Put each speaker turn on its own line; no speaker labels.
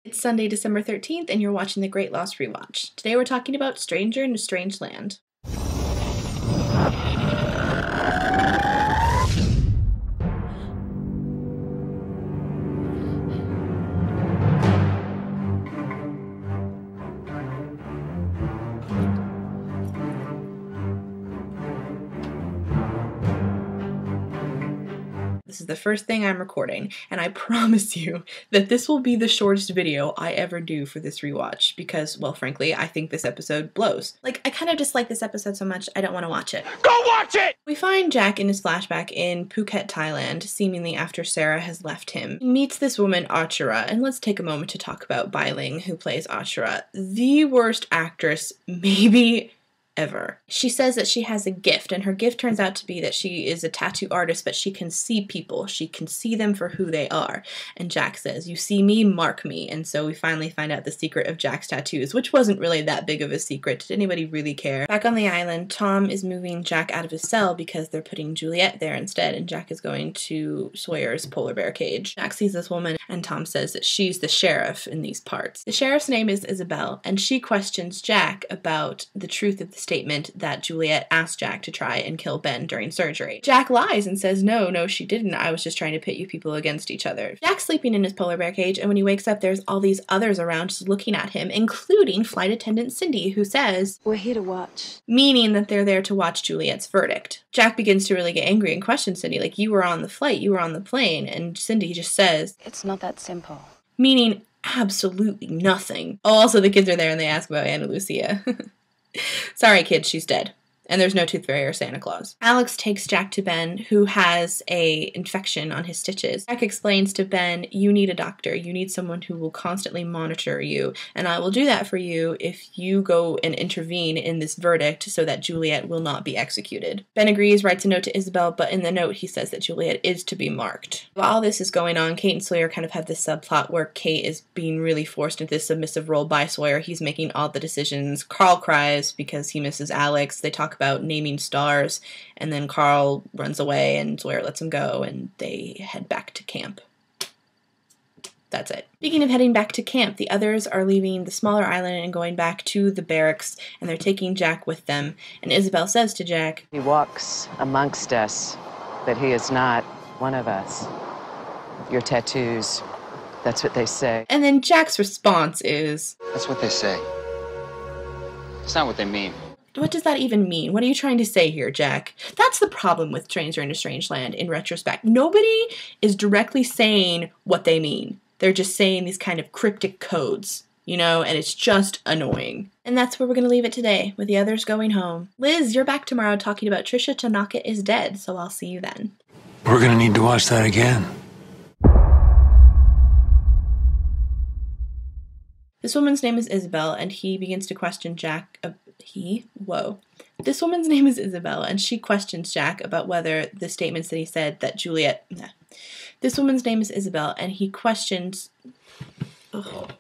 It's Sunday, December 13th, and you're watching The Great Lost Rewatch. Today we're talking about Stranger in a Strange Land. This is the first thing I'm recording, and I promise you that this will be the shortest video I ever do for this rewatch because, well, frankly, I think this episode blows. Like, I kind of dislike this episode so much, I don't want to watch it. Go watch it! We find Jack in his flashback in Phuket, Thailand, seemingly after Sarah has left him. He meets this woman, Achara, and let's take a moment to talk about Bai Ling, who plays Achara. The worst actress, maybe ever. She says that she has a gift, and her gift turns out to be that she is a tattoo artist, but she can see people. She can see them for who they are. And Jack says, "You see me, mark me." And so we finally find out the secret of Jack's tattoos, which wasn't really that big of a secret. Did anybody really care? Back on the island, Tom is moving Jack out of his cell because they're putting Juliet there instead, and Jack is going to Sawyer's polar bear cage. Jack sees this woman, and Tom says that she's the sheriff in these parts. The sheriff's name is Isabel, and she questions Jack about the truth of the statement that Juliet asked Jack to try and kill Ben during surgery. Jack lies and says, no, she didn't. I was just trying to pit you people against each other. Jack's sleeping in his polar bear cage, and when he wakes up, there's all these others around just looking at him, including flight attendant Cindy, who says, "We're here to watch." Meaning that they're there to watch Juliet's verdict. Jack begins to really get angry and question Cindy, like, you were on the flight, you were on the plane, and Cindy just says, "It's not that simple." Meaning absolutely nothing. Oh, also the kids are there and they ask about Ana Lucia. Sorry, kids, she's dead. And there's no Tooth Fairy or Santa Claus. Alex takes Jack to Ben, who has a infection on his stitches. Jack explains to Ben, you need a doctor. You need someone who will constantly monitor you. And I will do that for you if you go and intervene in this verdict so that Juliet will not be executed. Ben agrees, writes a note to Isabel, but in the note he says that Juliet is to be marked. While all this is going on, Kate and Sawyer kind of have this subplot where Kate is being really forced into this submissive role by Sawyer. He's making all the decisions. Carl cries because he misses Alex. They talk about naming stars, and then Carl runs away and Sawyer lets him go, and they head back to camp. That's it. Speaking of heading back to camp, the others are leaving the smaller island and going back to the barracks, and they're taking Jack with them. And Isabel says to Jack, "He walks amongst us, but he is not one of us. Your tattoos, that's what they say." And then Jack's response is,
"That's what they say. It's not what they mean."
What does that even mean? What are you trying to say here, Jack? That's the problem with Stranger in a Strange Land in retrospect. Nobody is directly saying what they mean. They're just saying these kind of cryptic codes, you know, and it's just annoying. And that's where we're going to leave it today, with the others going home. Liz, you're back tomorrow talking about Trisha Tanaka is dead, so I'll see you then.
We're going to need to watch that again.
This woman's name is Isabel, and he begins to question Jack. This woman's name is Isabel, and she questions Jack about whether the statements that he said that Juliet. This woman's name is Isabel, and he questions. Ugh.